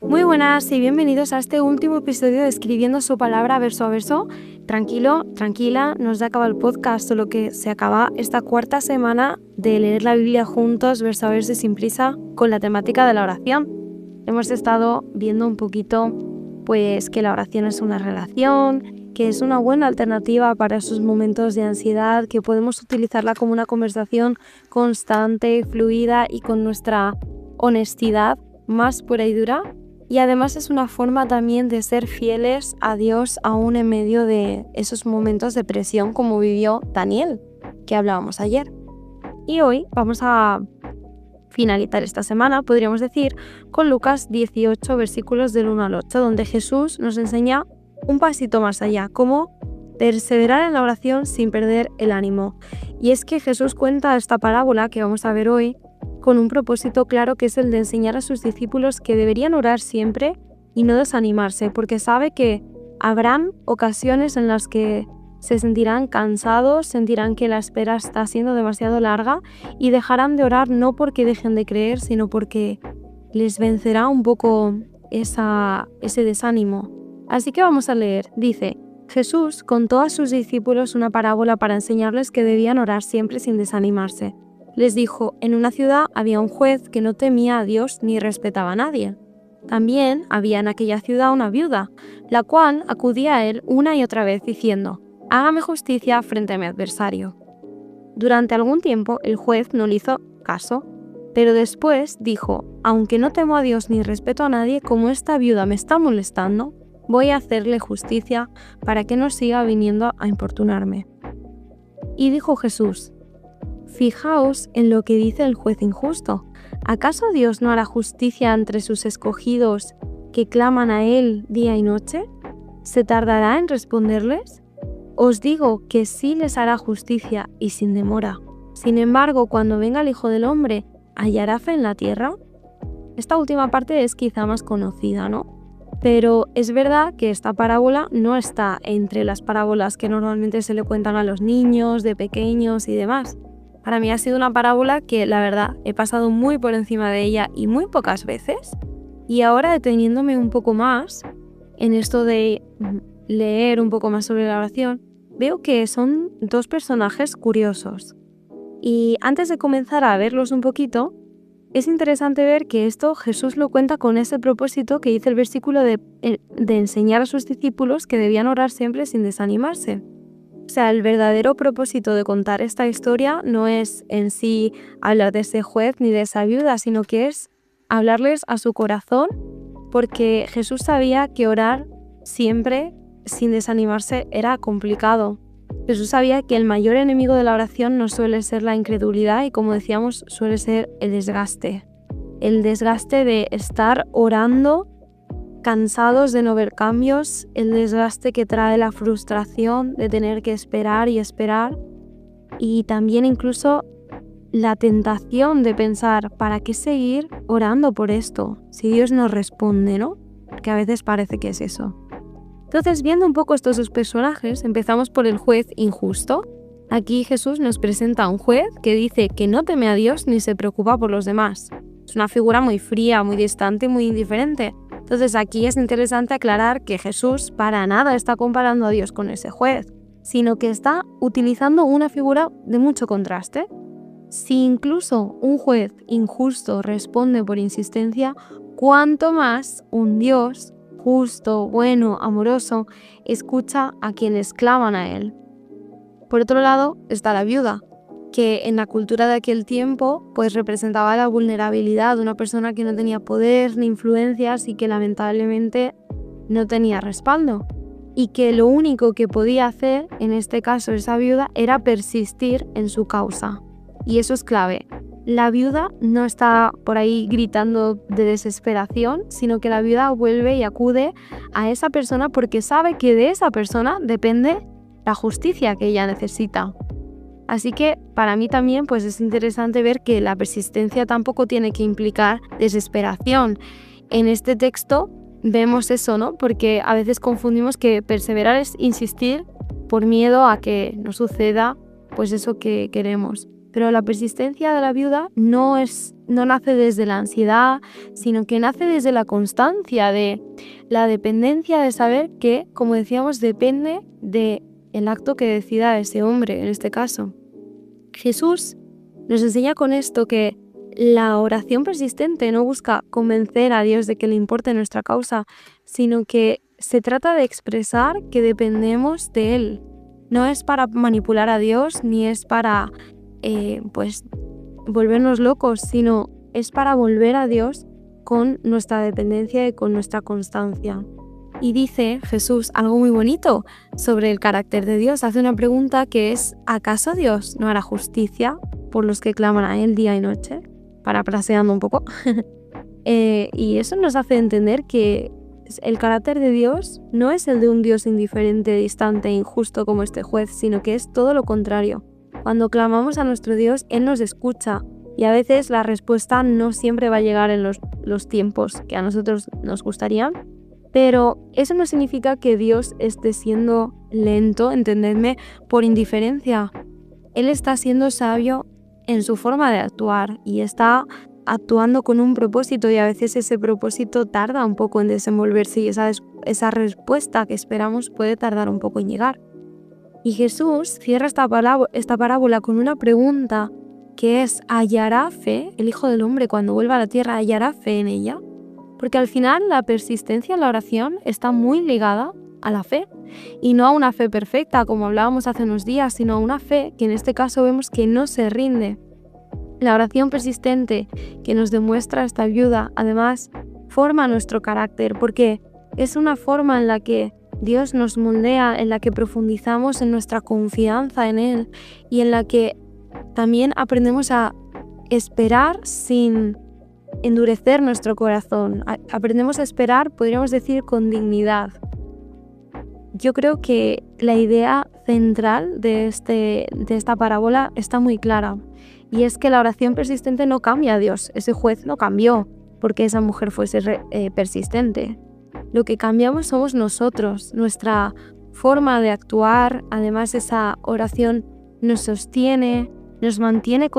Muy buenas y bienvenidos a este último episodio de Escribiendo su palabra verso a verso. Tranquilo, tranquila, no se acaba el podcast, solo que se acaba esta cuarta semana de leer la Biblia juntos, verso a verso y sin prisa, con la temática de la oración. Hemos estado viendo un poquito, pues, que la oración es una relación, que es una buena alternativa para esos momentos de ansiedad, que podemos utilizarla como una conversación constante, fluida y con nuestra honestidad más pura y dura. Y además es una forma también de ser fieles a Dios aún en medio de esos momentos de presión como vivió Daniel, que hablábamos ayer. Y hoy vamos a finalizar esta semana, podríamos decir, con Lucas 18, versículos del 1 al 8, donde Jesús nos enseña un pasito más allá, cómo perseverar en la oración sin perder el ánimo. Y es que Jesús cuenta esta parábola que vamos a ver hoy con un propósito claro, que es el de enseñar a sus discípulos que deberían orar siempre y no desanimarse, porque sabe que habrán ocasiones en las que se sentirán cansados, sentirán que la espera está siendo demasiado larga y dejarán de orar no porque dejen de creer, sino porque les vencerá un poco ese desánimo. Así que vamos a leer. Dice: Jesús contó a sus discípulos una parábola para enseñarles que debían orar siempre sin desanimarse. Les dijo: en una ciudad había un juez que no temía a Dios ni respetaba a nadie. También había en aquella ciudad una viuda, la cual acudía a él una y otra vez diciendo: hágame justicia frente a mi adversario. Durante algún tiempo el juez no le hizo caso, pero después dijo: aunque no temo a Dios ni respeto a nadie, como esta viuda me está molestando, voy a hacerle justicia para que no siga viniendo a importunarme. Y dijo Jesús: fijaos en lo que dice el juez injusto. ¿Acaso Dios no hará justicia entre sus escogidos que claman a Él día y noche? ¿Se tardará en responderles? Os digo que sí les hará justicia y sin demora. Sin embargo, cuando venga el Hijo del Hombre, ¿hallará fe en la tierra? Esta última parte es quizá más conocida, ¿no? Pero es verdad que esta parábola no está entre las parábolas que normalmente se le cuentan a los niños, de pequeños y demás. Para mí ha sido una parábola que, la verdad, he pasado muy por encima de ella y muy pocas veces. Y ahora, deteniéndome un poco más en esto de leer un poco más sobre la oración, veo que son dos personajes curiosos. Y antes de comenzar a verlos un poquito, es interesante ver que esto Jesús lo cuenta con ese propósito que dice el versículo de enseñar a sus discípulos que debían orar siempre sin desanimarse. O sea, el verdadero propósito de contar esta historia no es en sí hablar de ese juez ni de esa viuda, sino que es hablarles a su corazón, porque Jesús sabía que orar siempre sin desanimarse era complicado. Jesús sabía que el mayor enemigo de la oración no suele ser la incredulidad y, como decíamos, suele ser el desgaste. El desgaste de estar orando cansados de no ver cambios, el desgaste que trae la frustración de tener que esperar y esperar, y también incluso la tentación de pensar: ¿para qué seguir orando por esto si Dios no responde, no? Porque a veces parece que es eso. Entonces, viendo un poco estos dos personajes, empezamos por el juez injusto. Aquí Jesús nos presenta a un juez que dice que no teme a Dios ni se preocupa por los demás. Es una figura muy fría, muy distante, muy indiferente. Entonces aquí es interesante aclarar que Jesús para nada está comparando a Dios con ese juez, sino que está utilizando una figura de mucho contraste. Si incluso un juez injusto responde por insistencia, cuánto más un Dios justo, bueno, amoroso, escucha a quienes claman a Él. Por otro lado está la viuda, que en la cultura de aquel tiempo pues representaba la vulnerabilidad de una persona que no tenía poder ni influencias y que lamentablemente no tenía respaldo, y que lo único que podía hacer, en este caso esa viuda, era persistir en su causa. Y eso es clave. La viuda no está por ahí gritando de desesperación, sino que la viuda vuelve y acude a esa persona porque sabe que de esa persona depende la justicia que ella necesita. Así que para mí también pues es interesante ver que la persistencia tampoco tiene que implicar desesperación. En este texto vemos eso, ¿no? Porque a veces confundimos que perseverar es insistir por miedo a que no suceda pues eso que queremos. Pero la persistencia de la viuda no nace desde la ansiedad, sino que nace desde la constancia, de la dependencia de saber que, como decíamos, depende del acto que decida ese hombre, en este caso. Jesús nos enseña con esto que la oración persistente no busca convencer a Dios de que le importe nuestra causa, sino que se trata de expresar que dependemos de Él. No es para manipular a Dios, ni es para volvernos locos, sino es para volver a Dios con nuestra dependencia y con nuestra constancia. Y dice Jesús algo muy bonito sobre el carácter de Dios. Hace una pregunta que es: ¿acaso Dios no hará justicia por los que claman a Él día y noche? Parafraseando un poco. Y eso nos hace entender que el carácter de Dios no es el de un Dios indiferente, distante e injusto como este juez, sino que es todo lo contrario. Cuando clamamos a nuestro Dios, Él nos escucha, y a veces la respuesta no siempre va a llegar en los tiempos que a nosotros nos gustarían, pero eso no significa que Dios esté siendo lento, entendedme, por indiferencia. Él está siendo sabio en su forma de actuar y está actuando con un propósito, y a veces ese propósito tarda un poco en desenvolverse, y esa respuesta que esperamos puede tardar un poco en llegar. Y Jesús cierra esta parábola con una pregunta que es: ¿hallará fe el Hijo del Hombre cuando vuelva a la tierra? ¿Hallará fe en ella? Porque al final la persistencia en la oración está muy ligada a la fe, y no a una fe perfecta como hablábamos hace unos días, sino a una fe que en este caso vemos que no se rinde. La oración persistente que nos demuestra esta viuda además forma nuestro carácter, porque es una forma en la que Dios nos moldea, en la que profundizamos en nuestra confianza en Él, y en la que también aprendemos a esperar sin endurecer nuestro corazón. Aprendemos a esperar, podríamos decir, con dignidad. Yo creo que la idea central de esta parábola está muy clara, y es que la oración persistente no cambia a Dios. Ese juez no cambió porque esa mujer fuese persistente. Lo que cambiamos somos nosotros, nuestra forma de actuar. Además, esa oración nos sostiene, nos mantiene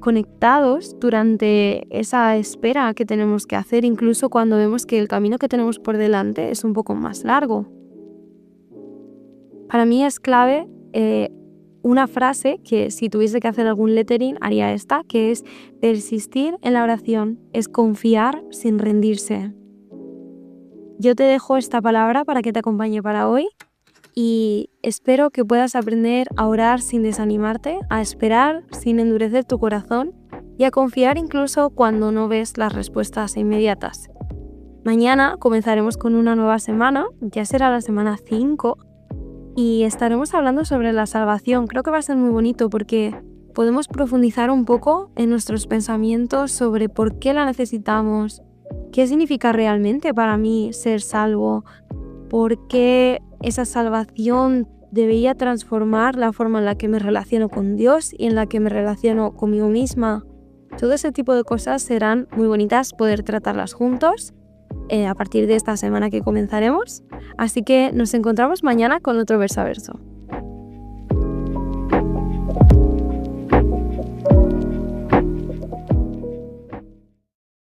conectados durante esa espera que tenemos que hacer, incluso cuando vemos que el camino que tenemos por delante es un poco más largo. Para mí es clave una frase que, si tuviese que hacer algún lettering, haría esta, que es: persistir en la oración es confiar sin rendirse. Yo te dejo esta palabra para que te acompañe para hoy, y espero que puedas aprender a orar sin desanimarte, a esperar sin endurecer tu corazón y a confiar incluso cuando no ves las respuestas inmediatas. Mañana comenzaremos con una nueva semana, ya será la semana 5, y estaremos hablando sobre la salvación. Creo que va a ser muy bonito porque podemos profundizar un poco en nuestros pensamientos sobre por qué la necesitamos, qué significa realmente para mí ser salvo, por qué esa salvación debería transformar la forma en la que me relaciono con Dios y en la que me relaciono conmigo misma. Todo ese tipo de cosas serán muy bonitas poder tratarlas juntos a partir de esta semana que comenzaremos. Así que nos encontramos mañana con otro verso a verso.